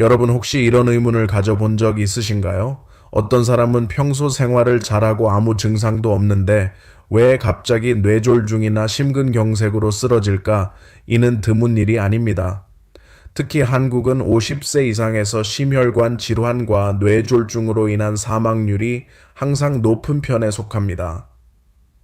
여러분 혹시 이런 의문을 가져본 적 있으신가요? 어떤 사람은 평소 생활을 잘하고 아무 증상도 없는데 왜 갑자기 뇌졸중이나 심근경색으로 쓰러질까? 이는 드문 일이 아닙니다. 특히 한국은 50세 이상에서 심혈관 질환과 뇌졸중으로 인한 사망률이 항상 높은 편에 속합니다.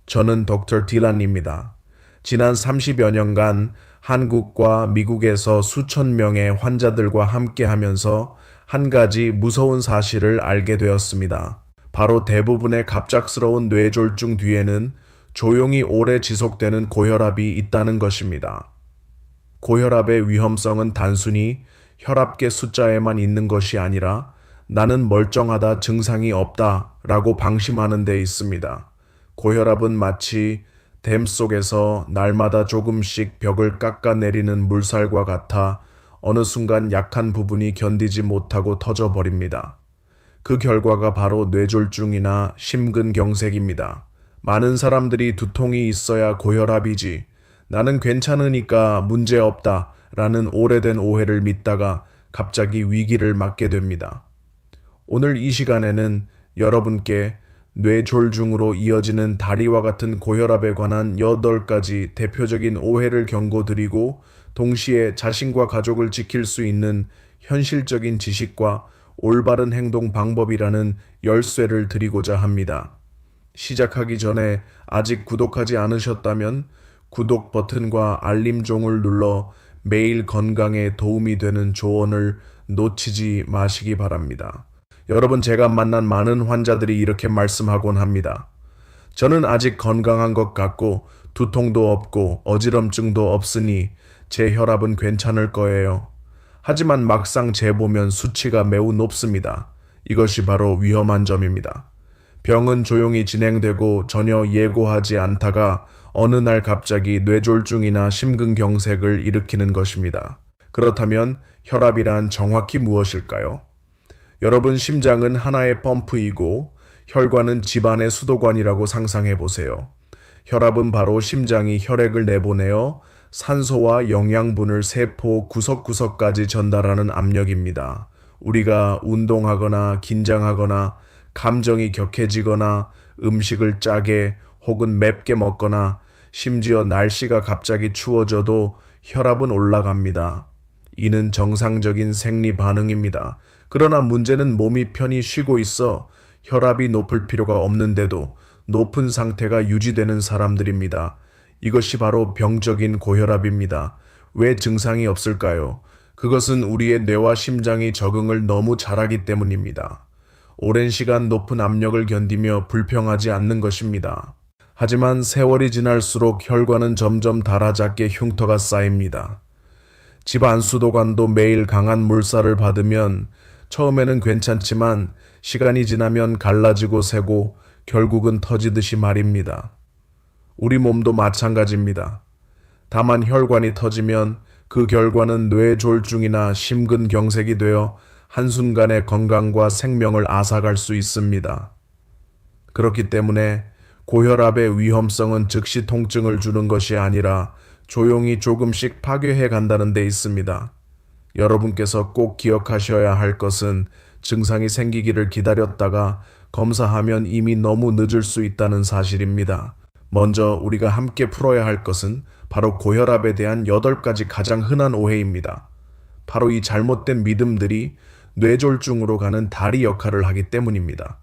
저는 닥터 딜란입니다. 지난 30여 년간 한국과 미국에서 수천 명의 환자들과 함께 하면서 한 가지 무서운 사실을 알게 되었습니다. 바로 대부분의 갑작스러운 뇌졸중 뒤에는 조용히 오래 지속되는 고혈압이 있다는 것입니다. 고혈압의 위험성은 단순히 혈압계 숫자에만 있는 것이 아니라 나는 멀쩡하다, 증상이 없다 라고 방심하는 데 있습니다. 고혈압은 마치 댐 속에서 날마다 조금씩 벽을 깎아내리는 물살과 같아 어느 순간 약한 부분이 견디지 못하고 터져버립니다. 그 결과가 바로 뇌졸중이나 심근경색입니다. 많은 사람들이 두통이 있어야 고혈압이지, 나는 괜찮으니까 문제없다 라는 오래된 오해를 믿다가 갑자기 위기를 맞게 됩니다. 오늘 이 시간에는 여러분께 뇌졸중으로 이어지는 다리와 같은 고혈압에 관한 8가지 대표적인 오해를 경고드리고 동시에 자신과 가족을 지킬 수 있는 현실적인 지식과 올바른 행동 방법이라는 열쇠를 드리고자 합니다. 시작하기 전에 아직 구독하지 않으셨다면 구독 버튼과 알림종을 눌러 매일 건강에 도움이 되는 조언을 놓치지 마시기 바랍니다. 여러분, 제가 만난 많은 환자들이 이렇게 말씀하곤 합니다. 저는 아직 건강한 것 같고 두통도 없고 어지럼증도 없으니 제 혈압은 괜찮을 거예요. 하지만 막상 재보면 수치가 매우 높습니다. 이것이 바로 위험한 점입니다. 병은 조용히 진행되고 전혀 예고하지 않다가 어느 날 갑자기 뇌졸중이나 심근경색을 일으키는 것입니다. 그렇다면 혈압이란 정확히 무엇일까요? 여러분, 심장은 하나의 펌프이고 혈관은 집안의 수도관이라고 상상해 보세요. 혈압은 바로 심장이 혈액을 내보내어 산소와 영양분을 세포 구석구석까지 전달하는 압력입니다. 우리가 운동하거나 긴장하거나 감정이 격해지거나 음식을 짜게 혹은 맵게 먹거나 심지어 날씨가 갑자기 추워져도 혈압은 올라갑니다. 이는 정상적인 생리 반응입니다. 그러나 문제는 몸이 편히 쉬고 있어 혈압이 높을 필요가 없는데도 높은 상태가 유지되는 사람들입니다. 이것이 바로 병적인 고혈압입니다. 왜 증상이 없을까요? 그것은 우리의 뇌와 심장이 적응을 너무 잘하기 때문입니다. 오랜 시간 높은 압력을 견디며 불평하지 않는 것입니다. 하지만 세월이 지날수록 혈관은 점점 닳아작게 흉터가 쌓입니다. 집 안수도관도 매일 강한 물살을 받으면 처음에는 괜찮지만 시간이 지나면 갈라지고 새고 결국은 터지듯이 말입니다. 우리 몸도 마찬가지입니다. 다만 혈관이 터지면 그 결과는 뇌졸중이나 심근경색이 되어 한순간에 건강과 생명을 앗아갈 수 있습니다. 그렇기 때문에 고혈압의 위험성은 즉시 통증을 주는 것이 아니라 조용히 조금씩 파괴해 간다는 데 있습니다. 여러분께서 꼭 기억하셔야 할 것은 증상이 생기기를 기다렸다가 검사하면 이미 너무 늦을 수 있다는 사실입니다. 먼저 우리가 함께 풀어야 할 것은 바로 고혈압에 대한 8가지 가장 흔한 오해입니다. 바로 이 잘못된 믿음들이 뇌졸중으로 가는 다리 역할을 하기 때문입니다.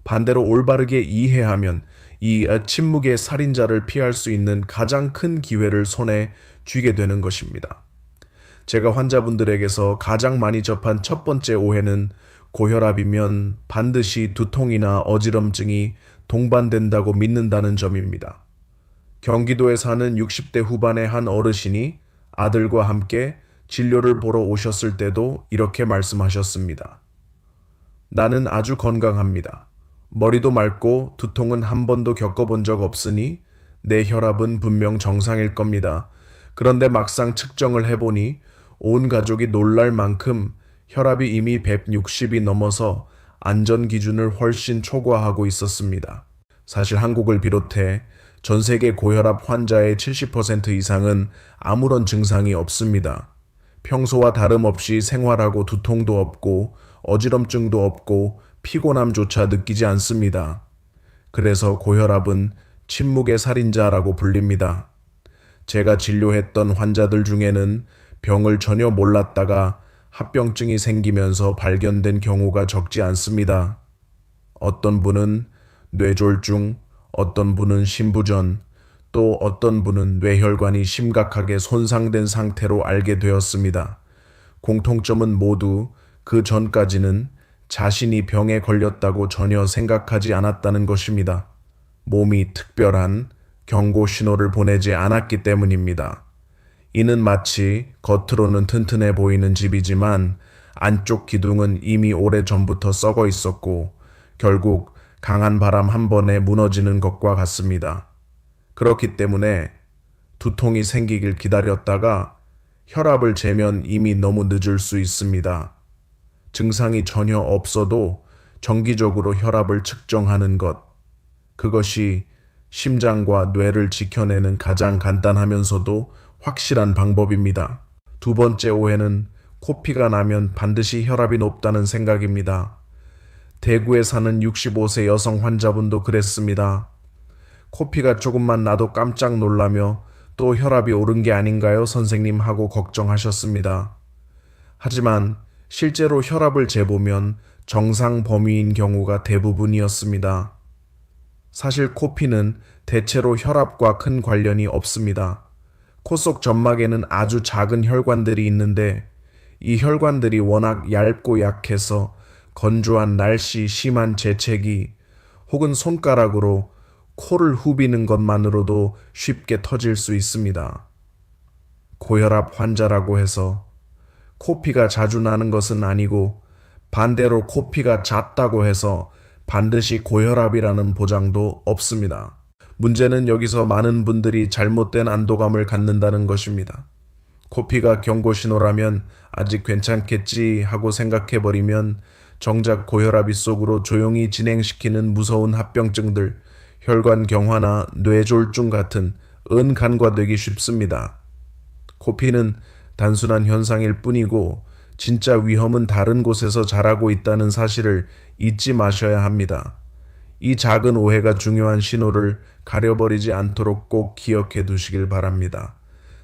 반대로 올바르게 이해하면 이 침묵의 살인자를 피할 수 있는 가장 큰 기회를 손에 쥐게 되는 것입니다. 제가 환자분들에게서 가장 많이 접한 첫 번째 오해는 고혈압이면 반드시 두통이나 어지럼증이 동반된다고 믿는다는 점입니다. 경기도에 사는 60대 후반의 한 어르신이 아들과 함께 진료를 보러 오셨을 때도 이렇게 말씀하셨습니다. 나는 아주 건강합니다. 머리도 맑고 두통은 한 번도 겪어본 적 없으니 내 혈압은 분명 정상일 겁니다. 그런데 막상 측정을 해보니 온 가족이 놀랄 만큼 혈압이 이미 160이 넘어서 안전 기준을 훨씬 초과하고 있었습니다. 사실 한국을 비롯해 전 세계 고혈압 환자의 70% 이상은 아무런 증상이 없습니다. 평소와 다름없이 생활하고 두통도 없고 어지럼증도 없고 피곤함조차 느끼지 않습니다. 그래서 고혈압은 침묵의 살인자라고 불립니다. 제가 진료했던 환자들 중에는 병을 전혀 몰랐다가 합병증이 생기면서 발견된 경우가 적지 않습니다. 어떤 분은 뇌졸중, 어떤 분은 심부전, 또 어떤 분은 뇌혈관이 심각하게 손상된 상태로 알게 되었습니다. 공통점은 모두 그 전까지는 자신이 병에 걸렸다고 전혀 생각하지 않았다는 것입니다. 몸이 특별한 경고 신호를 보내지 않았기 때문입니다. 이는 마치 겉으로는 튼튼해 보이는 집이지만 안쪽 기둥은 이미 오래전부터 썩어 있었고 결국 강한 바람 한 번에 무너지는 것과 같습니다. 그렇기 때문에 두통이 생기길 기다렸다가 혈압을 재면 이미 너무 늦을 수 있습니다. 증상이 전혀 없어도 정기적으로 혈압을 측정하는 것. 그것이 심장과 뇌를 지켜내는 가장 간단하면서도 확실한 방법입니다. 두 번째 오해는 코피가 나면 반드시 혈압이 높다는 생각입니다. 대구에 사는 65세 여성 환자분도 그랬습니다. 코피가 조금만 나도 깜짝 놀라며 또 혈압이 오른 게 아닌가요, 선생님 하고 걱정하셨습니다. 하지만 실제로 혈압을 재보면 정상 범위인 경우가 대부분이었습니다. 사실 코피는 대체로 혈압과 큰 관련이 없습니다. 코 속 점막에는 아주 작은 혈관들이 있는데 이 혈관들이 워낙 얇고 약해서 건조한 날씨, 심한 재채기 혹은 손가락으로 코를 후비는 것만으로도 쉽게 터질 수 있습니다. 고혈압 환자라고 해서 코피가 자주 나는 것은 아니고 반대로 코피가 잦다고 해서 반드시 고혈압이라는 보장도 없습니다. 문제는 여기서 많은 분들이 잘못된 안도감을 갖는다는 것입니다. 코피가 경고신호라면 아직 괜찮겠지 하고 생각해버리면 정작 고혈압이 속으로 조용히 진행시키는 무서운 합병증들, 혈관 경화나 뇌졸중 같은 은간과되기 쉽습니다. 코피는 단순한 현상일 뿐이고 진짜 위험은 다른 곳에서 자라고 있다는 사실을 잊지 마셔야 합니다. 이 작은 오해가 중요한 신호를 가려버리지 않도록 꼭 기억해 두시길 바랍니다.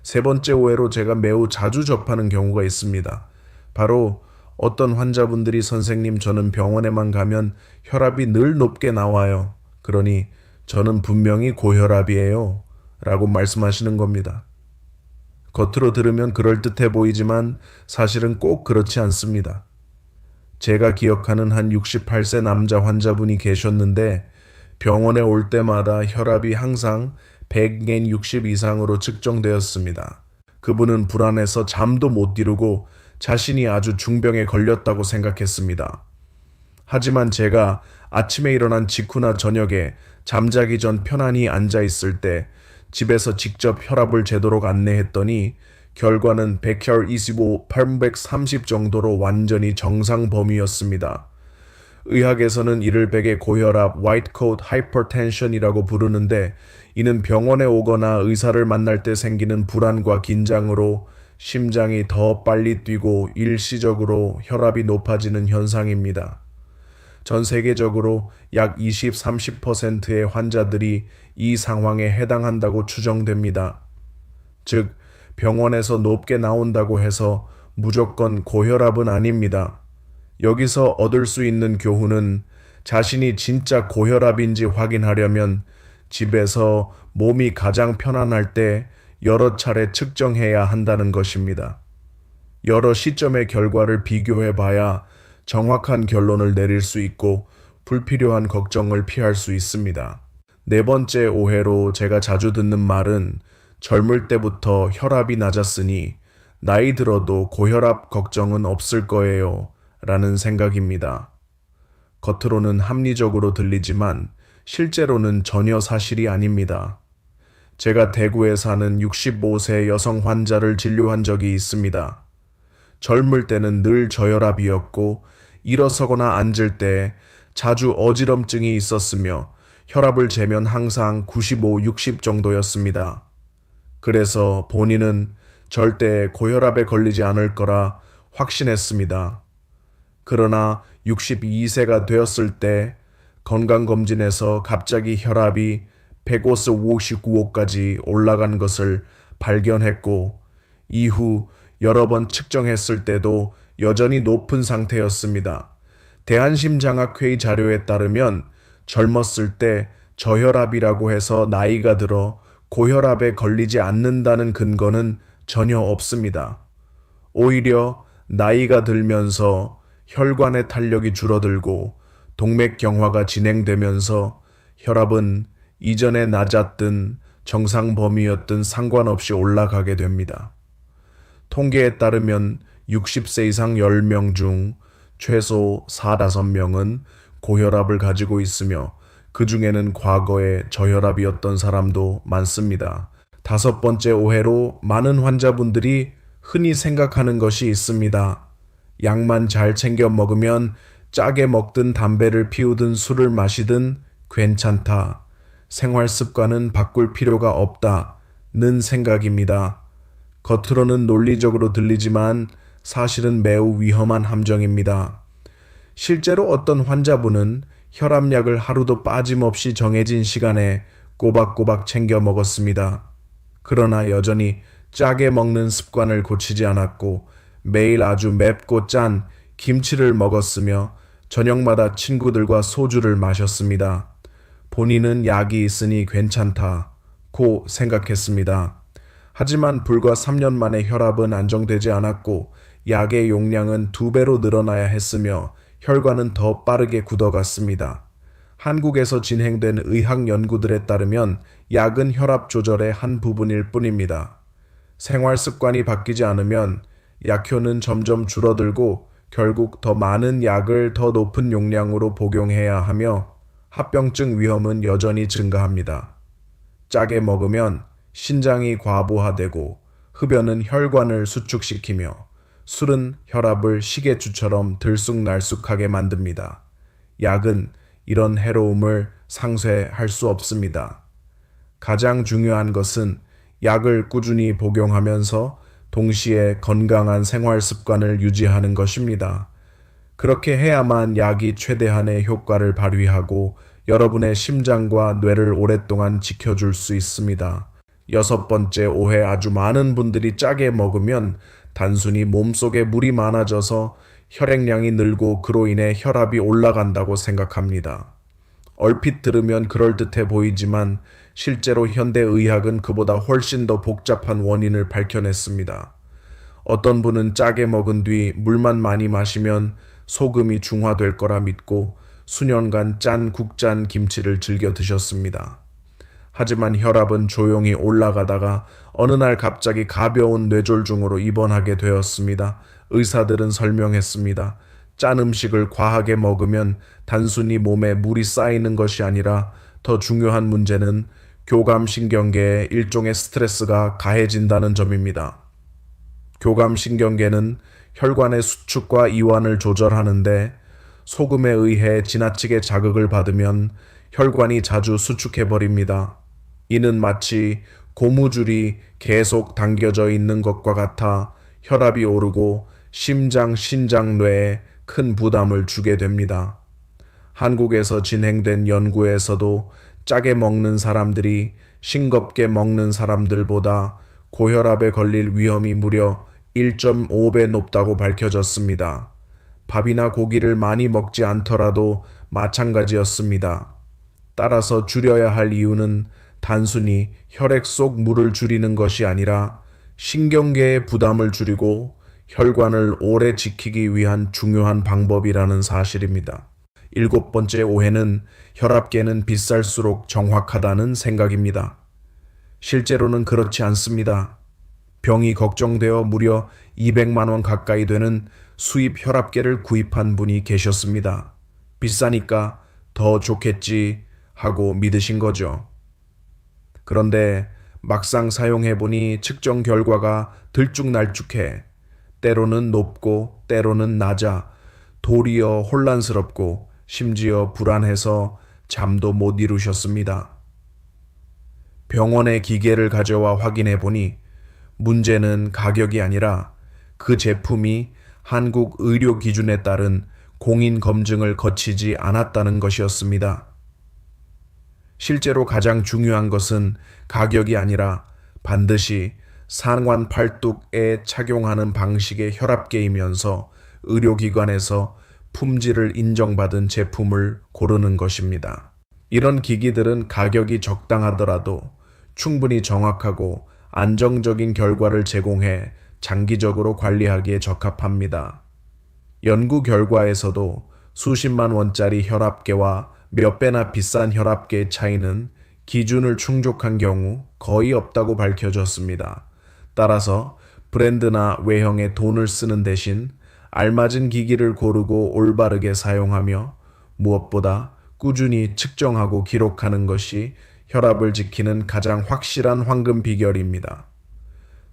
세 번째 오해로 제가 매우 자주 접하는 경우가 있습니다. 바로 어떤 환자분들이 선생님 저는 병원에만 가면 혈압이 늘 높게 나와요. 그러니 저는 분명히 고혈압이에요. 라고 말씀하시는 겁니다. 겉으로 들으면 그럴듯해 보이지만 사실은 꼭 그렇지 않습니다. 제가 기억하는 한 68세 남자 환자분이 계셨는데 병원에 올 때마다 혈압이 항상 100/60 이상으로 측정되었습니다. 그분은 불안해서 잠도 못 이루고 자신이 아주 중병에 걸렸다고 생각했습니다. 하지만 제가 아침에 일어난 직후나 저녁에 잠자기 전 편안히 앉아 있을 때 집에서 직접 혈압을 재도록 안내했더니 결과는 100혈25, 830 정도로 완전히 정상 범위였습니다. 의학에서는 이를 백의 고혈압, white coat hypertension이라고 부르는데 이는 병원에 오거나 의사를 만날 때 생기는 불안과 긴장으로 심장이 더 빨리 뛰고 일시적으로 혈압이 높아지는 현상입니다. 전 세계적으로 약 20-30%의 환자들이 이 상황에 해당한다고 추정됩니다. 즉, 병원에서 높게 나온다고 해서 무조건 고혈압은 아닙니다. 여기서 얻을 수 있는 교훈은 자신이 진짜 고혈압인지 확인하려면 집에서 몸이 가장 편안할 때 여러 차례 측정해야 한다는 것입니다. 여러 시점의 결과를 비교해 봐야 정확한 결론을 내릴 수 있고 불필요한 걱정을 피할 수 있습니다. 네 번째 오해로 제가 자주 듣는 말은 젊을 때부터 혈압이 낮았으니 나이 들어도 고혈압 걱정은 없을 거예요 라는 생각입니다. 겉으로는 합리적으로 들리지만 실제로는 전혀 사실이 아닙니다. 제가 대구에 사는 65세 여성 환자를 진료한 적이 있습니다. 젊을 때는 늘 저혈압이었고 일어서거나 앉을 때 자주 어지럼증이 있었으며 혈압을 재면 항상 95, 60 정도였습니다. 그래서 본인은 절대 고혈압에 걸리지 않을 거라 확신했습니다. 그러나 62세가 되었을 때 건강검진에서 갑자기 혈압이 155까지 올라간 것을 발견했고, 이후 여러 번 측정했을 때도 여전히 높은 상태였습니다. 대한심장학회의 자료에 따르면 젊었을 때 저혈압이라고 해서 나이가 들어 고혈압에 걸리지 않는다는 근거는 전혀 없습니다. 오히려 나이가 들면서 혈관의 탄력이 줄어들고 동맥경화가 진행되면서 혈압은 이전에 낮았든 정상 범위였든 상관없이 올라가게 됩니다. 통계에 따르면 60세 이상 10명 중 최소 4, 5명은 고혈압을 가지고 있으며 그 중에는 과거에 저혈압이었던 사람도 많습니다. 다섯 번째 오해로 많은 환자분들이 흔히 생각하는 것이 있습니다. 약만 잘 챙겨 먹으면 짜게 먹든 담배를 피우든 술을 마시든 괜찮다. 생활 습관은 바꿀 필요가 없다는 생각입니다. 겉으로는 논리적으로 들리지만 사실은 매우 위험한 함정입니다. 실제로 어떤 환자분은 혈압약을 하루도 빠짐없이 정해진 시간에 꼬박꼬박 챙겨 먹었습니다. 그러나 여전히 짜게 먹는 습관을 고치지 않았고 매일 아주 맵고 짠 김치를 먹었으며 저녁마다 친구들과 소주를 마셨습니다. 본인은 약이 있으니 괜찮다고 생각했습니다. 하지만 불과 3년 만에 혈압은 안정되지 않았고 약의 용량은 2배로 늘어나야 했으며 혈관은 더 빠르게 굳어갔습니다. 한국에서 진행된 의학 연구들에 따르면 약은 혈압 조절의 한 부분일 뿐입니다. 생활 습관이 바뀌지 않으면 약효는 점점 줄어들고 결국 더 많은 약을 더 높은 용량으로 복용해야 하며 합병증 위험은 여전히 증가합니다. 짜게 먹으면 신장이 과부하되고 흡연은 혈관을 수축시키며 술은 혈압을 시계추처럼 들쑥날쑥하게 만듭니다. 약은 이런 해로움을 상쇄할 수 없습니다. 가장 중요한 것은 약을 꾸준히 복용하면서 동시에 건강한 생활 습관을 유지하는 것입니다. 그렇게 해야만 약이 최대한의 효과를 발휘하고 여러분의 심장과 뇌를 오랫동안 지켜줄 수 있습니다. 여섯 번째 오해, 아주 많은 분들이 짜게 먹으면 단순히 몸속에 물이 많아져서 혈액량이 늘고 그로 인해 혈압이 올라간다고 생각합니다. 얼핏 들으면 그럴듯해 보이지만 실제로 현대의학은 그보다 훨씬 더 복잡한 원인을 밝혀냈습니다. 어떤 분은 짜게 먹은 뒤 물만 많이 마시면 소금이 중화될 거라 믿고 수년간 짠 국잔 김치를 즐겨 드셨습니다. 하지만 혈압은 조용히 올라가다가 어느 날 갑자기 가벼운 뇌졸중으로 입원하게 되었습니다. 의사들은 설명했습니다. 짠 음식을 과하게 먹으면 단순히 몸에 물이 쌓이는 것이 아니라 더 중요한 문제는 교감신경계에 일종의 스트레스가 가해진다는 점입니다. 교감신경계는 혈관의 수축과 이완을 조절하는데 소금에 의해 지나치게 자극을 받으면 혈관이 자주 수축해버립니다. 이는 마치 고무줄이 계속 당겨져 있는 것과 같아 혈압이 오르고 심장, 신장, 뇌에 큰 부담을 주게 됩니다. 한국에서 진행된 연구에서도 짜게 먹는 사람들이 싱겁게 먹는 사람들보다 고혈압에 걸릴 위험이 무려 1.5배 높다고 밝혀졌습니다. 밥이나 고기를 많이 먹지 않더라도 마찬가지였습니다. 따라서 줄여야 할 이유는 단순히 혈액 속 물을 줄이는 것이 아니라 신경계의 부담을 줄이고 혈관을 오래 지키기 위한 중요한 방법이라는 사실입니다. 일곱 번째 오해는 혈압계는 비쌀수록 정확하다는 생각입니다. 실제로는 그렇지 않습니다. 병이 걱정되어 무려 200만 원 가까이 되는 수입 혈압계를 구입한 분이 계셨습니다. 비싸니까 더 좋겠지 하고 믿으신 거죠. 그런데 막상 사용해보니 측정 결과가 들쭉날쭉해 때로는 높고 때로는 낮아 도리어 혼란스럽고 심지어 불안해서 잠도 못 이루셨습니다. 병원에 기계를 가져와 확인해보니 문제는 가격이 아니라 그 제품이 한국 의료 기준에 따른 공인 검증을 거치지 않았다는 것이었습니다. 실제로 가장 중요한 것은 가격이 아니라 반드시 상완 팔뚝에 착용하는 방식의 혈압계이면서 의료기관에서 품질을 인정받은 제품을 고르는 것입니다. 이런 기기들은 가격이 적당하더라도 충분히 정확하고 안정적인 결과를 제공해 장기적으로 관리하기에 적합합니다. 연구 결과에서도 수십만 원짜리 혈압계와 몇 배나 비싼 혈압계의 차이는 기준을 충족한 경우 거의 없다고 밝혀졌습니다. 따라서 브랜드나 외형에 돈을 쓰는 대신 알맞은 기기를 고르고 올바르게 사용하며 무엇보다 꾸준히 측정하고 기록하는 것이 혈압을 지키는 가장 확실한 황금 비결입니다.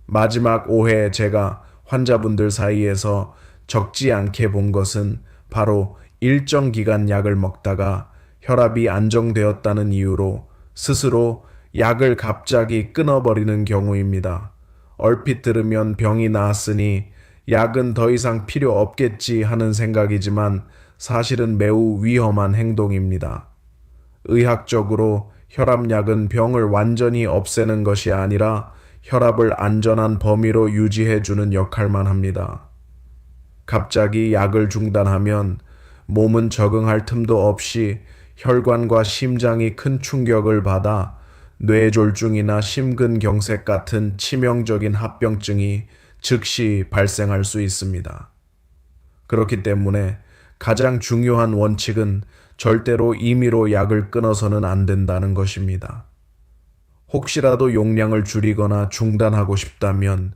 마지막 오해 제가 환자분들 사이에서 적지 않게 본 것은 바로 일정 기간 약을 먹다가 혈압이 안정되었다는 이유로 스스로 약을 갑자기 끊어버리는 경우입니다. 얼핏 들으면 병이 나았으니 약은 더 이상 필요 없겠지 하는 생각이지만 사실은 매우 위험한 행동입니다. 의학적으로 혈압약은 병을 완전히 없애는 것이 아니라 혈압을 안전한 범위로 유지해주는 역할만 합니다. 갑자기 약을 중단하면 몸은 적응할 틈도 없이 혈관과 심장이 큰 충격을 받아 뇌졸중이나 심근경색 같은 치명적인 합병증이 즉시 발생할 수 있습니다. 그렇기 때문에 가장 중요한 원칙은 절대로 임의로 약을 끊어서는 안 된다는 것입니다. 혹시라도 용량을 줄이거나 중단하고 싶다면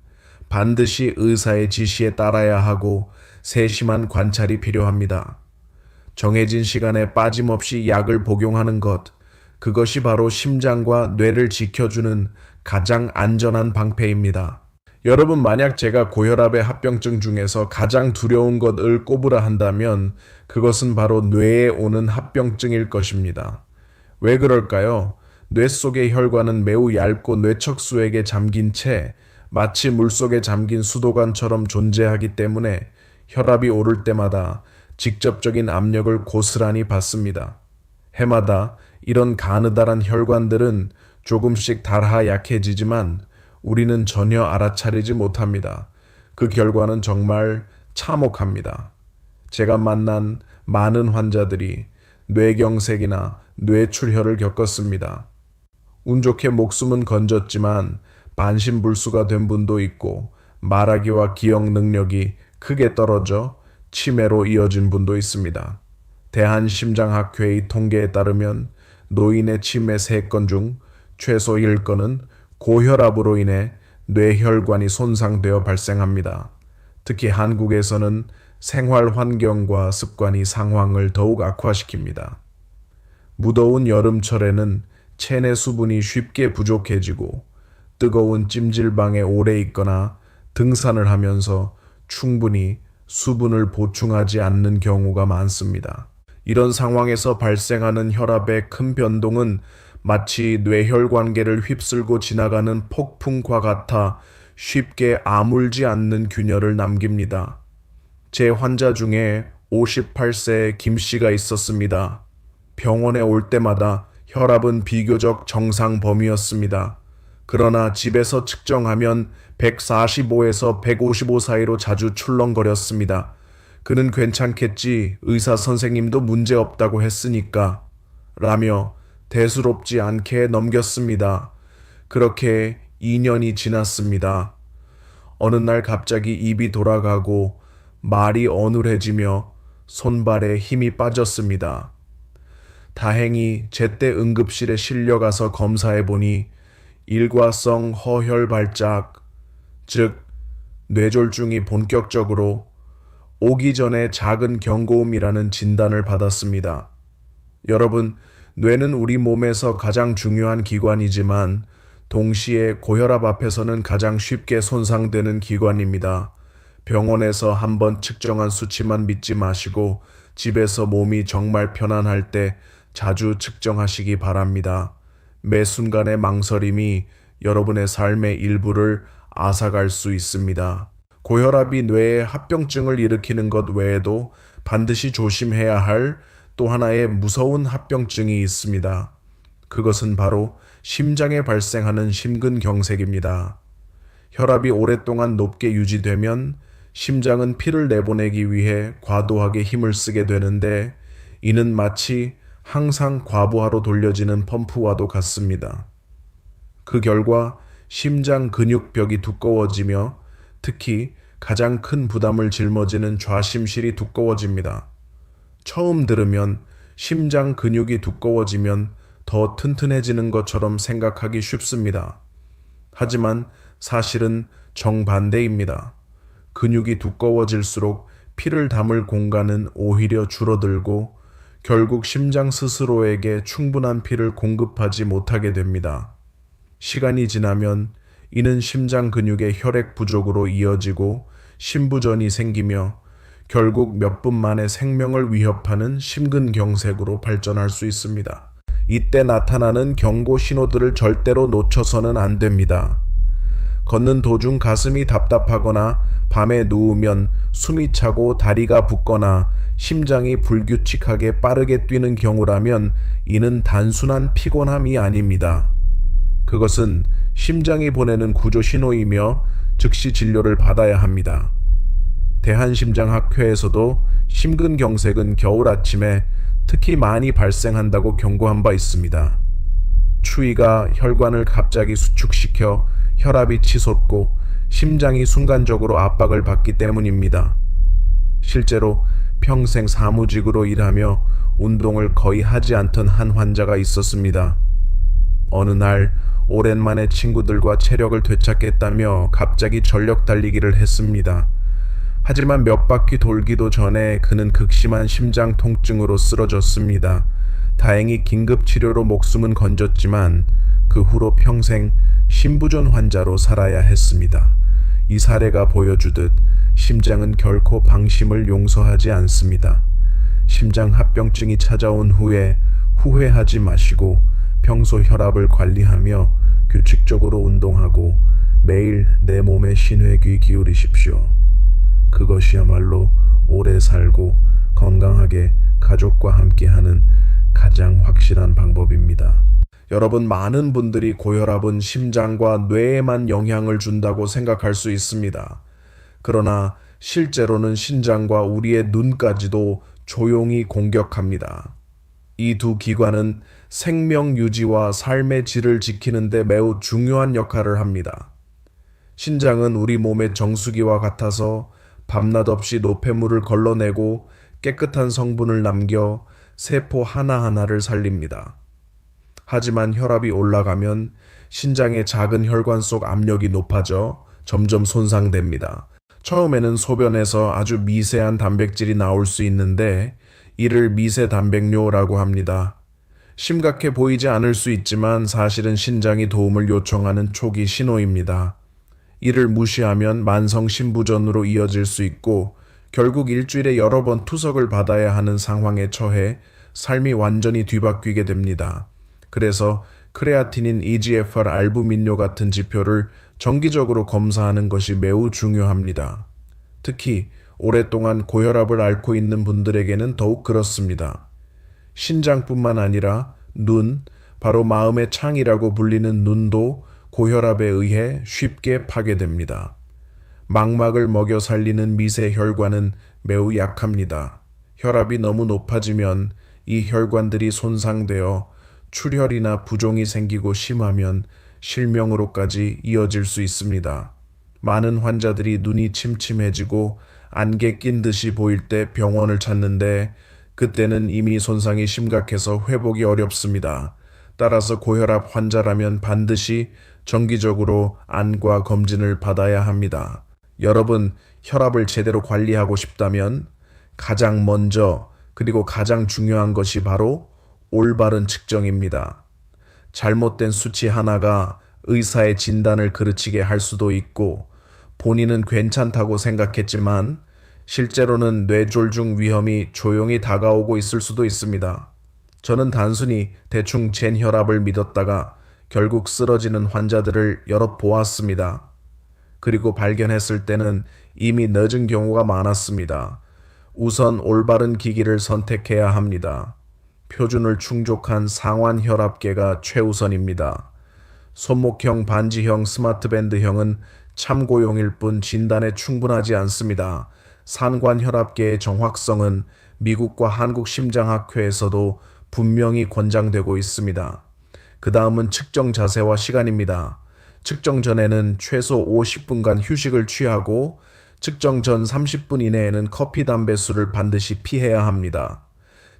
반드시 의사의 지시에 따라야 하고 세심한 관찰이 필요합니다. 정해진 시간에 빠짐없이 약을 복용하는 것, 그것이 바로 심장과 뇌를 지켜주는 가장 안전한 방패입니다. 여러분, 만약 제가 고혈압의 합병증 중에서 가장 두려운 것을 꼽으라 한다면 그것은 바로 뇌에 오는 합병증일 것입니다. 왜 그럴까요? 뇌 속의 혈관은 매우 얇고 뇌척수액에 잠긴 채 마치 물속에 잠긴 수도관처럼 존재하기 때문에 혈압이 오를 때마다 직접적인 압력을 고스란히 받습니다. 해마다 이런 가느다란 혈관들은 조금씩 닳아 약해지지만 우리는 전혀 알아차리지 못합니다. 그 결과는 정말 참혹합니다. 제가 만난 많은 환자들이 뇌경색이나 뇌출혈을 겪었습니다. 운 좋게 목숨은 건졌지만 반신불수가 된 분도 있고 말하기와 기억 능력이 크게 떨어져 치매로 이어진 분도 있습니다. 대한심장학회의 통계에 따르면 노인의 치매 3건 중 최소 1건은 고혈압으로 인해 뇌혈관이 손상되어 발생합니다. 특히 한국에서는 생활 환경과 습관이 상황을 더욱 악화시킵니다. 무더운 여름철에는 체내 수분이 쉽게 부족해지고 뜨거운 찜질방에 오래 있거나 등산을 하면서 충분히 수분을 보충하지 않는 경우가 많습니다. 이런 상황에서 발생하는 혈압의 큰 변동은 마치 뇌혈관계를 휩쓸고 지나가는 폭풍과 같아 쉽게 아물지 않는 균열을 남깁니다. 제 환자 중에 58세의 김 씨가 있었습니다. 병원에 올 때마다 혈압은 비교적 정상 범위였습니다. 그러나 집에서 측정하면 145에서 155 사이로 자주 출렁거렸습니다. 그는 괜찮겠지, 의사 선생님도 문제없다고 했으니까 라며 대수롭지 않게 넘겼습니다. 그렇게 2년이 지났습니다. 어느 날 갑자기 입이 돌아가고 말이 어눌해지며 손발에 힘이 빠졌습니다. 다행히 제때 응급실에 실려가서 검사해보니 일과성 허혈 발작, 즉 뇌졸중이 본격적으로 오기 전에 작은 경고음이라는 진단을 받았습니다. 여러분, 뇌는 우리 몸에서 가장 중요한 기관이지만 동시에 고혈압 앞에서는 가장 쉽게 손상되는 기관입니다. 병원에서 한번 측정한 수치만 믿지 마시고 집에서 몸이 정말 편안할 때 자주 측정하시기 바랍니다. 매 순간의 망설임이 여러분의 삶의 일부를 앗아갈 수 있습니다. 고혈압이 뇌에 합병증을 일으키는 것 외에도 반드시 조심해야 할 또 하나의 무서운 합병증이 있습니다. 그것은 바로 심장에 발생하는 심근경색입니다. 혈압이 오랫동안 높게 유지되면 심장은 피를 내보내기 위해 과도하게 힘을 쓰게 되는데 이는 마치 항상 과부하로 돌려지는 펌프와도 같습니다. 그 결과 심장 근육벽이 두꺼워지며 특히 가장 큰 부담을 짊어지는 좌심실이 두꺼워집니다. 처음 들으면 심장 근육이 두꺼워지면 더 튼튼해지는 것처럼 생각하기 쉽습니다. 하지만 사실은 정반대입니다. 근육이 두꺼워질수록 피를 담을 공간은 오히려 줄어들고 결국 심장 스스로에게 충분한 피를 공급하지 못하게 됩니다. 시간이 지나면 이는 심장 근육의 혈액 부족으로 이어지고 심부전이 생기며 결국 몇 분 만에 생명을 위협하는 심근경색으로 발전할 수 있습니다. 이때 나타나는 경고 신호들을 절대로 놓쳐서는 안 됩니다. 걷는 도중 가슴이 답답하거나 밤에 누우면 숨이 차고 다리가 붓거나 심장이 불규칙하게 빠르게 뛰는 경우라면 이는 단순한 피곤함이 아닙니다. 그것은 심장이 보내는 구조 신호이며 즉시 진료를 받아야 합니다. 대한심장학회에서도 심근경색은 겨울 아침에 특히 많이 발생한다고 경고한 바 있습니다. 추위가 혈관을 갑자기 수축시켜 혈압이 치솟고 심장이 순간적으로 압박을 받기 때문입니다. 실제로 평생 사무직으로 일하며 운동을 거의 하지 않던 한 환자가 있었습니다. 어느 날 오랜만에 친구들과 체력을 되찾겠다며 갑자기 전력 달리기를 했습니다. 하지만 몇 바퀴 돌기도 전에 그는 극심한 심장 통증으로 쓰러졌습니다. 다행히 긴급 치료로 목숨은 건졌지만 그 후로 평생 심부전 환자로 살아야 했습니다. 이 사례가 보여주듯 심장은 결코 방심을 용서하지 않습니다. 심장 합병증이 찾아온 후에 후회하지 마시고 평소 혈압을 관리하며 규칙적으로 운동하고 매일 내 몸에 신뢰 귀 기울이십시오. 그것이야말로 오래 살고 건강하게 가족과 함께하는 가장 확실한 방법입니다. 여러분, 많은 분들이 고혈압은 심장과 뇌에만 영향을 준다고 생각할 수 있습니다. 그러나 실제로는 심장과 우리의 눈까지도 조용히 공격합니다. 이 두 기관은 생명 유지와 삶의 질을 지키는 데 매우 중요한 역할을 합니다. 심장은 우리 몸의 정수기와 같아서 밤낮 없이 노폐물을 걸러내고 깨끗한 성분을 남겨 세포 하나하나를 살립니다. 하지만 혈압이 올라가면 심장의 작은 혈관 속 압력이 높아져 점점 손상됩니다. 처음에는 소변에서 아주 미세한 단백질이 나올 수 있는데 이를 미세 단백뇨라고 합니다. 심각해 보이지 않을 수 있지만 사실은 심장이 도움을 요청하는 초기 신호입니다. 이를 무시하면 만성 심부전으로 이어질 수 있고 결국 일주일에 여러 번 투석을 받아야 하는 상황에 처해 삶이 완전히 뒤바뀌게 됩니다. 그래서 크레아티닌, EGFR, 알부민뇨 같은 지표를 정기적으로 검사하는 것이 매우 중요합니다. 특히 오랫동안 고혈압을 앓고 있는 분들에게는 더욱 그렇습니다. 신장뿐만 아니라 눈, 바로 마음의 창이라고 불리는 눈도 고혈압에 의해 쉽게 파괴됩니다. 망막을 먹여 살리는 미세 혈관은 매우 약합니다. 혈압이 너무 높아지면 이 혈관들이 손상되어 출혈이나 부종이 생기고 심하면 실명으로까지 이어질 수 있습니다. 많은 환자들이 눈이 침침해지고 안개 낀 듯이 보일 때 병원을 찾는데 그때는 이미 손상이 심각해서 회복이 어렵습니다. 따라서 고혈압 환자라면 반드시 정기적으로 안과 검진을 받아야 합니다. 여러분, 혈압을 제대로 관리하고 싶다면 가장 먼저 그리고 가장 중요한 것이 바로 올바른 측정입니다. 잘못된 수치 하나가 의사의 진단을 그르치게 할 수도 있고 본인은 괜찮다고 생각했지만 실제로는 뇌졸중 위험이 조용히 다가오고 있을 수도 있습니다. 저는 단순히 대충 잰 혈압을 믿었다가 결국 쓰러지는 환자들을 여럿 보았습니다. 그리고 발견했을 때는 이미 늦은 경우가 많았습니다. 우선 올바른 기기를 선택해야 합니다. 표준을 충족한 상완 혈압계가 최우선입니다. 손목형, 반지형, 스마트밴드형은 참고용일 뿐 진단에 충분하지 않습니다. 상관 혈압계의 정확성은 미국과 한국심장학회에서도 분명히 권장되고 있습니다. 그 다음은 측정 자세와 시간입니다. 측정 전에는 최소 50분간 휴식을 취하고 측정 전 30분 이내에는 커피, 담배, 술을 반드시 피해야 합니다.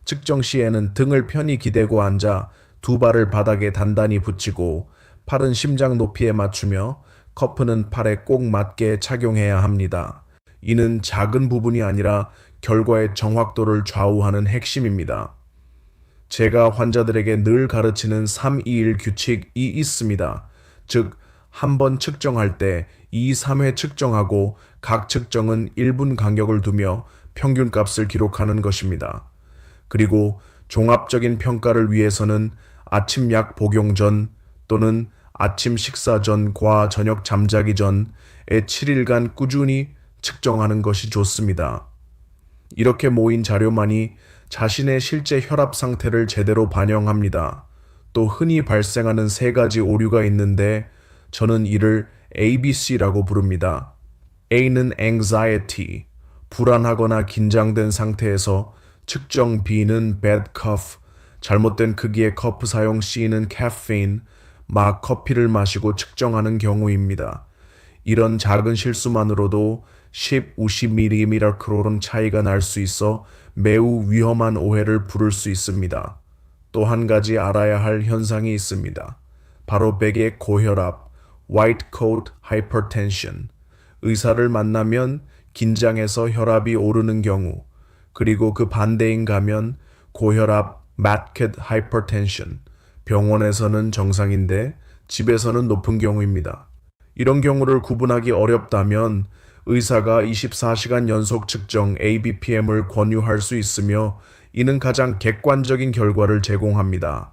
측정 시에는 등을 편히 기대고 앉아 두 발을 바닥에 단단히 붙이고 팔은 심장 높이에 맞추며 커프는 팔에 꼭 맞게 착용해야 합니다. 이는 작은 부분이 아니라 결과의 정확도를 좌우하는 핵심입니다. 제가 환자들에게 늘 가르치는 321 규칙이 있습니다. 즉, 한 번 측정할 때 2, 3회 측정하고 각 측정은 1분 간격을 두며 평균값을 기록하는 것입니다. 그리고 종합적인 평가를 위해서는 아침 약 복용 전 또는 아침 식사 전과 저녁 잠자기 전에 7일간 꾸준히 측정하는 것이 좋습니다. 이렇게 모인 자료만이 자신의 실제 혈압 상태를 제대로 반영합니다. 또 흔히 발생하는 세 가지 오류가 있는데 저는 이를 ABC라고 부릅니다. A는 anxiety, 불안하거나 긴장된 상태에서 측정. B는 bad cough, 잘못된 크기의 커프 사용. C는 caffeine, 막 커피를 마시고 측정하는 경우입니다. 이런 작은 실수만으로도 10, 50ml 차이가 날 수 있어 매우 위험한 오해를 부를 수 있습니다. 또 한 가지 알아야 할 현상이 있습니다. 바로 백의 고혈압, white coat hypertension. 의사를 만나면 긴장해서 혈압이 오르는 경우, 그리고 그 반대인 가면 고혈압, marked hypertension. 병원에서는 정상인데 집에서는 높은 경우입니다. 이런 경우를 구분하기 어렵다면 의사가 24시간 연속 측정 ABPM을 권유할 수 있으며 이는 가장 객관적인 결과를 제공합니다.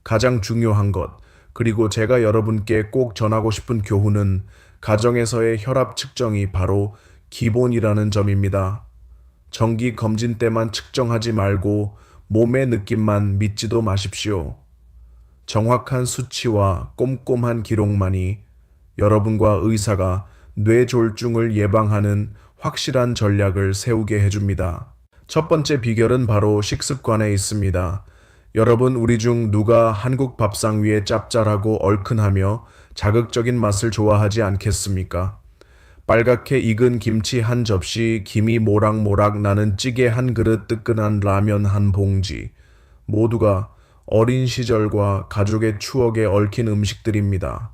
가장 중요한 것, 그리고 제가 여러분께 꼭 전하고 싶은 교훈은 가정에서의 혈압 측정이 바로 기본이라는 점입니다. 정기 검진 때만 측정하지 말고 몸의 느낌만 믿지도 마십시오. 정확한 수치와 꼼꼼한 기록만이 여러분과 의사가 뇌졸중을 예방하는 확실한 전략을 세우게 해줍니다. 첫 번째 비결은 바로 식습관에 있습니다. 여러분, 우리 중 누가 한국 밥상 위에 짭짤하고 얼큰하며 자극적인 맛을 좋아하지 않겠습니까? 빨갛게 익은 김치 한 접시, 김이 모락모락 나는 찌개 한 그릇, 뜨끈한 라면 한 봉지. 모두가 어린 시절과 가족의 추억에 얽힌 음식들입니다.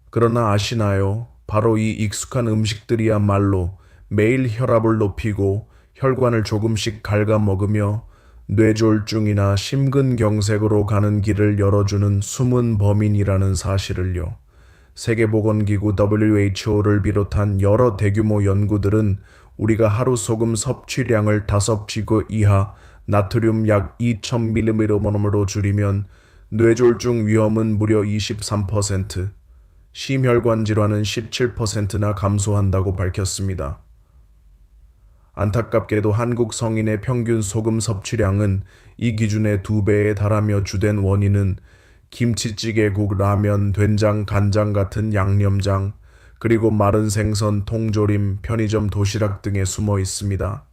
그러나 아시나요? 바로 이 익숙한 음식들이야말로 매일 혈압을 높이고 혈관을 조금씩 갉아먹으며 뇌졸중이나 심근경색으로 가는 길을 열어주는 숨은 범인이라는 사실을요. 세계보건기구 WHO를 비롯한 여러 대규모 연구들은 우리가 하루 소금 섭취량을 5피그 이하, 나트륨 약 2000mg으로 줄이면 뇌졸중 위험은 무려 23%, 심혈관 질환은 17%나 감소한다고 밝혔습니다. 안타깝게도 한국 성인의 평균 소금 섭취량은 이 기준의 2배에 달하며 주된 원인은 김치찌개, 국, 라면, 된장, 간장 같은 양념장, 그리고 마른 생선, 통조림, 편의점 도시락 등에 숨어 있습니다.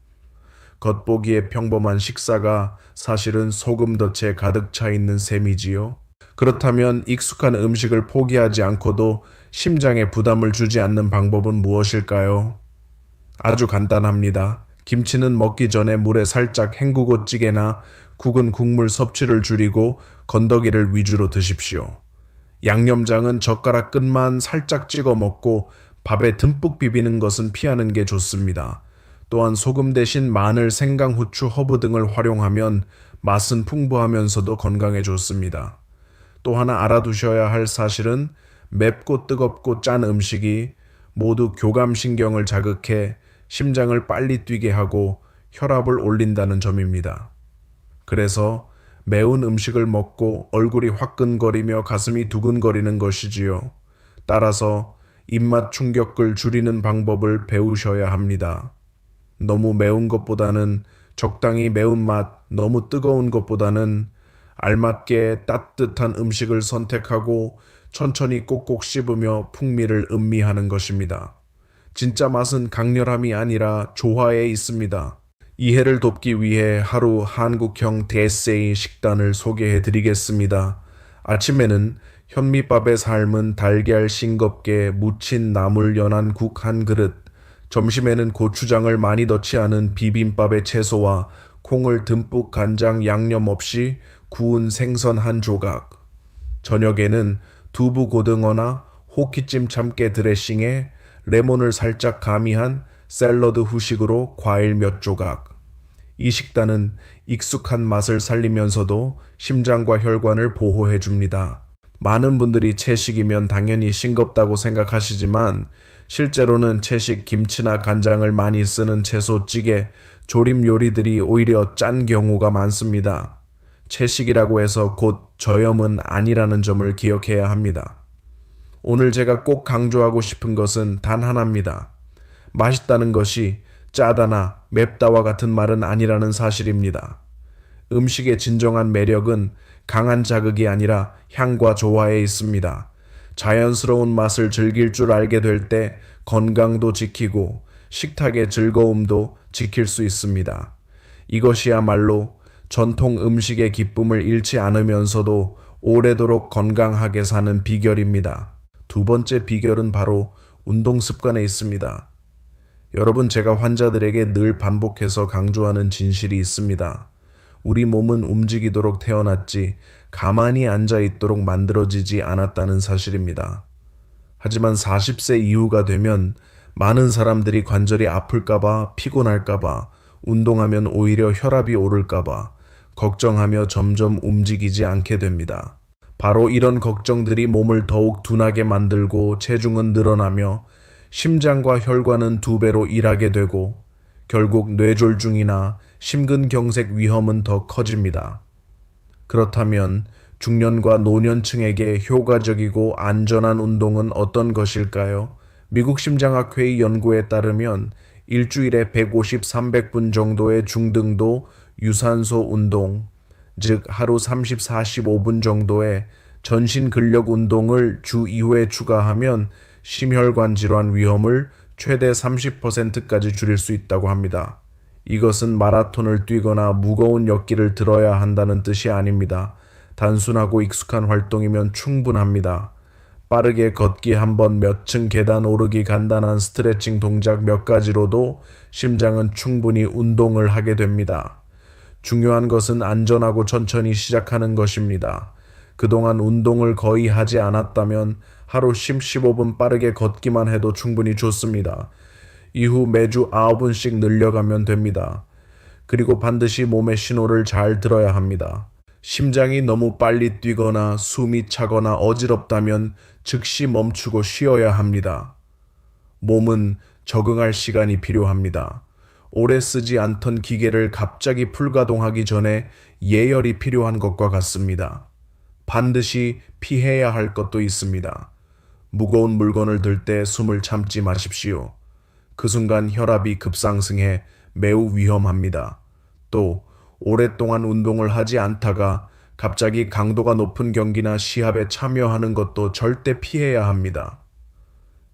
겉보기에 평범한 식사가 사실은 소금 덫에 가득 차 있는 셈이지요. 그렇다면 익숙한 음식을 포기하지 않고도 심장에 부담을 주지 않는 방법은 무엇일까요? 아주 간단합니다. 김치는 먹기 전에 물에 살짝 헹구고 찌개나 국은 국물 섭취를 줄이고 건더기를 위주로 드십시오. 양념장은 젓가락 끝만 살짝 찍어 먹고 밥에 듬뿍 비비는 것은 피하는 게 좋습니다. 또한 소금 대신 마늘, 생강, 후추, 허브 등을 활용하면 맛은 풍부하면서도 건강에 좋습니다. 또 하나 알아두셔야 할 사실은 맵고 뜨겁고 짠 음식이 모두 교감신경을 자극해 심장을 빨리 뛰게 하고 혈압을 올린다는 점입니다. 그래서 매운 음식을 먹고 얼굴이 화끈거리며 가슴이 두근거리는 것이지요. 따라서 입맛 충격을 줄이는 방법을 배우셔야 합니다. 너무 매운 것보다는 적당히 매운맛, 너무 뜨거운 것보다는 알맞게 따뜻한 음식을 선택하고 천천히 꼭꼭 씹으며 풍미를 음미하는 것입니다. 진짜 맛은 강렬함이 아니라 조화에 있습니다. 이해를 돕기 위해 하루 한국형 대세의 식단을 소개해 드리겠습니다. 아침에는 현미밥에 삶은 달걀 싱겁게 무친 나물 연한 국 한 그릇, 점심에는 고추장을 많이 넣지 않은 비빔밥에 채소와 콩을 듬뿍 간장 양념 없이 구운 생선 한 조각, 저녁에는 두부 고등어나 호키찜 참깨 드레싱에 레몬을 살짝 가미한 샐러드 후식으로 과일 몇 조각. 이 식단은 익숙한 맛을 살리면서도 심장과 혈관을 보호해 줍니다. 많은 분들이 채식이면 당연히 싱겁다고 생각하시지만 실제로는 채식 김치나 간장을 많이 쓰는 채소찌개, 조림 요리들이 오히려 짠 경우가 많습니다. 채식이라고 해서 곧 저염은 아니라는 점을 기억해야 합니다. 오늘 제가 꼭 강조하고 싶은 것은 단 하나입니다. 맛있다는 것이 짜다나 맵다와 같은 말은 아니라는 사실입니다. 음식의 진정한 매력은 강한 자극이 아니라 향과 조화에 있습니다. 자연스러운 맛을 즐길 줄 알게 될 때 건강도 지키고 식탁의 즐거움도 지킬 수 있습니다. 이것이야말로 전통 음식의 기쁨을 잃지 않으면서도 오래도록 건강하게 사는 비결입니다. 두 번째 비결은 바로 운동 습관에 있습니다. 여러분, 제가 환자들에게 늘 반복해서 강조하는 진실이 있습니다. 우리 몸은 움직이도록 태어났지 가만히 앉아 있도록 만들어지지 않았다는 사실입니다. 하지만 40세 이후가 되면 많은 사람들이 관절이 아플까봐, 피곤할까봐, 운동하면 오히려 혈압이 오를까봐 걱정하며 점점 움직이지 않게 됩니다. 바로 이런 걱정들이 몸을 더욱 둔하게 만들고 체중은 늘어나며 심장과 혈관은 2배로 일하게 되고 결국 뇌졸중이나 심근경색 위험은 더 커집니다. 그렇다면 중년과 노년층에게 효과적이고 안전한 운동은 어떤 것일까요? 미국 심장학회의 연구에 따르면 일주일에 150, 300분 정도의 중등도 유산소 운동, 즉 하루 30, 45분 정도의 전신 근력 운동을 주 2회 추가하면 심혈관 질환 위험을 최대 30%까지 줄일 수 있다고 합니다. 이것은 마라톤을 뛰거나 무거운 역기를 들어야 한다는 뜻이 아닙니다. 단순하고 익숙한 활동이면 충분합니다. 빠르게 걷기 한 번, 몇 층 계단 오르기, 간단한 스트레칭 동작 몇 가지로도 심장은 충분히 운동을 하게 됩니다. 중요한 것은 안전하고 천천히 시작하는 것입니다. 그동안 운동을 거의 하지 않았다면 하루 10, 15분 빠르게 걷기만 해도 충분히 좋습니다. 이후 매주 9분씩 늘려가면 됩니다. 그리고 반드시 몸의 신호를 잘 들어야 합니다. 심장이 너무 빨리 뛰거나 숨이 차거나 어지럽다면 즉시 멈추고 쉬어야 합니다. 몸은 적응할 시간이 필요합니다. 오래 쓰지 않던 기계를 갑자기 풀가동하기 전에 예열이 필요한 것과 같습니다. 반드시 피해야 할 것도 있습니다. 무거운 물건을 들 때 숨을 참지 마십시오. 그 순간 혈압이 급상승해 매우 위험합니다. 또 오랫동안 운동을 하지 않다가 갑자기 강도가 높은 경기나 시합에 참여하는 것도 절대 피해야 합니다.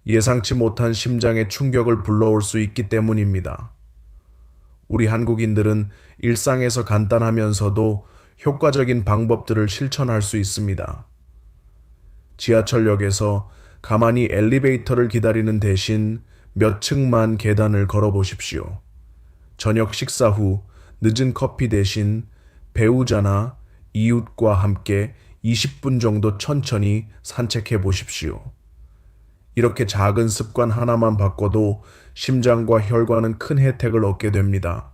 예상치 못한 심장의 충격을 불러올 수 있기 때문입니다. 우리 한국인들은 일상에서 간단하면서도 효과적인 방법들을 실천할 수 있습니다. 지하철역에서 가만히 엘리베이터를 기다리는 대신 몇 층만 계단을 걸어 보십시오. 저녁 식사 후 늦은 커피 대신 배우자나 이웃과 함께 20분 정도 천천히 산책해 보십시오. 이렇게 작은 습관 하나만 바꿔도 심장과 혈관은 큰 혜택을 얻게 됩니다.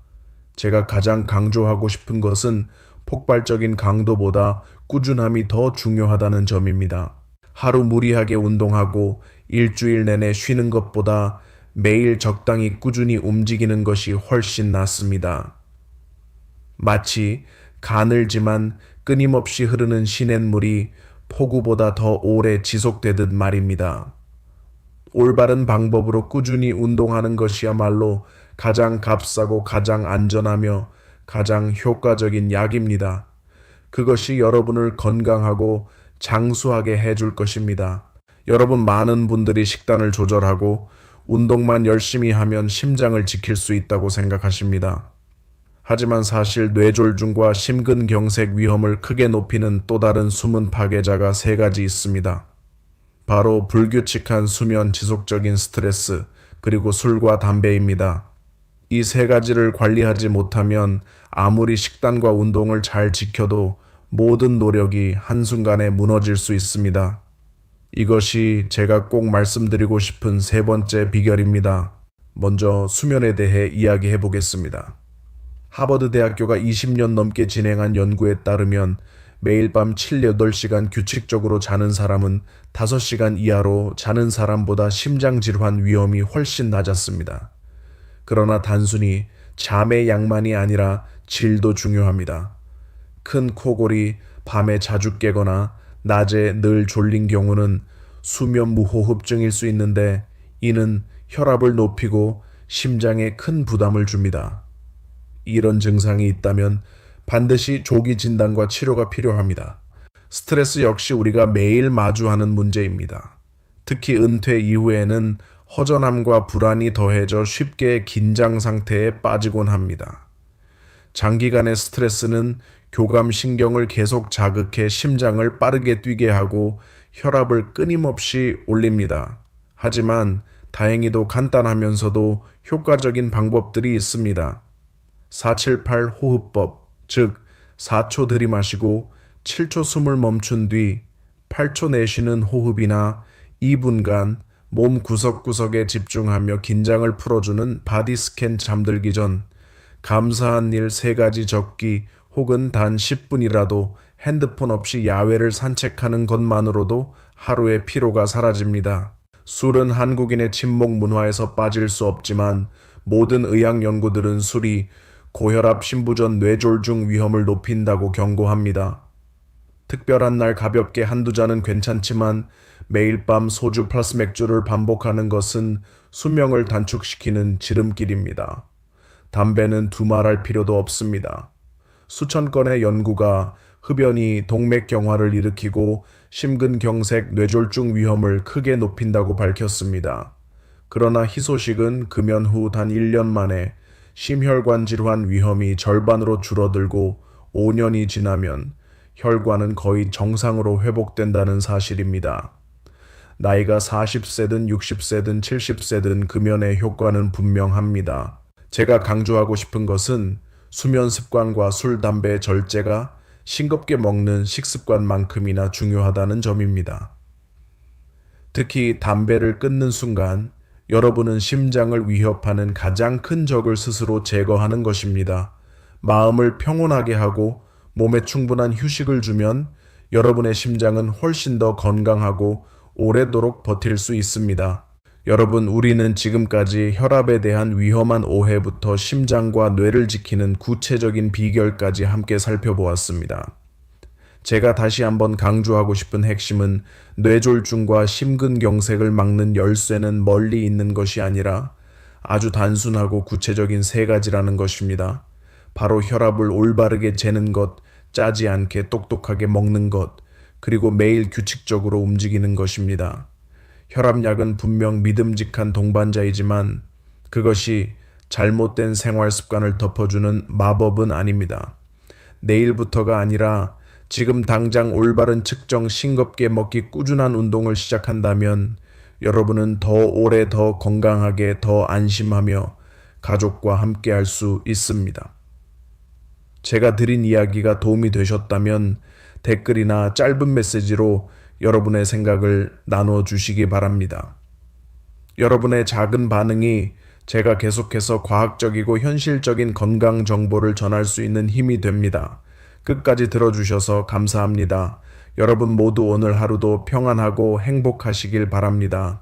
제가 가장 강조하고 싶은 것은 폭발적인 강도보다 꾸준함이 더 중요하다는 점입니다. 하루 무리하게 운동하고 일주일 내내 쉬는 것보다 매일 적당히 꾸준히 움직이는 것이 훨씬 낫습니다. 마치 가늘지만 끊임없이 흐르는 시냇물이 폭우보다 더 오래 지속되듯 말입니다. 올바른 방법으로 꾸준히 운동하는 것이야말로 가장 값싸고 가장 안전하며 가장 효과적인 약입니다. 그것이 여러분을 건강하고 장수하게 해줄 것입니다. 여러분, 많은 분들이 식단을 조절하고 운동만 열심히 하면 심장을 지킬 수 있다고 생각하십니다. 하지만 사실 뇌졸중과 심근경색 위험을 크게 높이는 또 다른 숨은 파괴자가 세 가지 있습니다. 바로 불규칙한 수면, 지속적인 스트레스, 그리고 술과 담배입니다. 이 세 가지를 관리하지 못하면 아무리 식단과 운동을 잘 지켜도 모든 노력이 한순간에 무너질 수 있습니다. 이것이 제가 꼭 말씀드리고 싶은 세 번째 비결입니다. 먼저 수면에 대해 이야기해 보겠습니다. 하버드 대학교가 20년 넘게 진행한 연구에 따르면 매일 밤 7, 8시간 규칙적으로 자는 사람은 5시간 이하로 자는 사람보다 심장질환 위험이 훨씬 낮았습니다. 그러나 단순히 잠의 양만이 아니라 질도 중요합니다. 큰 코골이, 밤에 자주 깨거나 낮에 늘 졸린 경우는 수면 무호흡증일 수 있는데, 이는 혈압을 높이고 심장에 큰 부담을 줍니다. 이런 증상이 있다면 반드시 조기 진단과 치료가 필요합니다. 스트레스 역시 우리가 매일 마주하는 문제입니다. 특히 은퇴 이후에는 허전함과 불안이 더해져 쉽게 긴장 상태에 빠지곤 합니다. 장기간의 스트레스는 교감신경을 계속 자극해 심장을 빠르게 뛰게 하고 혈압을 끊임없이 올립니다. 하지만 다행히도 간단하면서도 효과적인 방법들이 있습니다. 478 호흡법, 즉 4초 들이마시고 7초 숨을 멈춘 뒤 8초 내쉬는 호흡이나 2분간 몸 구석구석에 집중하며 긴장을 풀어주는 바디 스캔, 잠들기 전 감사한 일 3가지 적기, 혹은 단 10분이라도 핸드폰 없이 야외를 산책하는 것만으로도 하루의 피로가 사라집니다. 술은 한국인의 친목 문화에서 빠질 수 없지만 모든 의학 연구들은 술이 고혈압, 심부전, 뇌졸중 위험을 높인다고 경고합니다. 특별한 날 가볍게 한두 잔은 괜찮지만 매일 밤 소주 플러스 맥주를 반복하는 것은 수명을 단축시키는 지름길입니다. 담배는 두말할 필요도 없습니다. 수천 건의 연구가 흡연이 동맥경화를 일으키고 심근경색, 뇌졸중 위험을 크게 높인다고 밝혔습니다. 그러나 희소식은 금연 후 단 1년 만에 심혈관 질환 위험이 절반으로 줄어들고 5년이 지나면 혈관은 거의 정상으로 회복된다는 사실입니다. 나이가 40세든 60세든 70세든 금연의 효과는 분명합니다. 제가 강조하고 싶은 것은 수면 습관과 술, 담배 절제가 싱겁게 먹는 식습관만큼이나 중요하다는 점입니다. 특히 담배를 끊는 순간 여러분은 심장을 위협하는 가장 큰 적을 스스로 제거하는 것입니다. 마음을 평온하게 하고 몸에 충분한 휴식을 주면 여러분의 심장은 훨씬 더 건강하고 오래도록 버틸 수 있습니다. 여러분, 우리는 지금까지 혈압에 대한 위험한 오해부터 심장과 뇌를 지키는 구체적인 비결까지 함께 살펴보았습니다. 제가 다시 한번 강조하고 싶은 핵심은 뇌졸중과 심근경색을 막는 열쇠는 멀리 있는 것이 아니라 아주 단순하고 구체적인 3가지라는 것입니다. 바로 혈압을 올바르게 재는 것, 짜지 않게 똑똑하게 먹는 것, 그리고 매일 규칙적으로 움직이는 것입니다. 혈압약은 분명 믿음직한 동반자이지만 그것이 잘못된 생활 습관을 덮어주는 마법은 아닙니다. 내일부터가 아니라 지금 당장 올바른 측정, 싱겁게 먹기, 꾸준한 운동을 시작한다면 여러분은 더 오래, 더 건강하게, 더 안심하며 가족과 함께 할 수 있습니다. 제가 드린 이야기가 도움이 되셨다면 댓글이나 짧은 메시지로 여러분의 생각을 나눠주시기 바랍니다. 여러분의 작은 반응이 제가 계속해서 과학적이고 현실적인 건강 정보를 전할 수 있는 힘이 됩니다. 끝까지 들어주셔서 감사합니다. 여러분 모두 오늘 하루도 평안하고 행복하시길 바랍니다.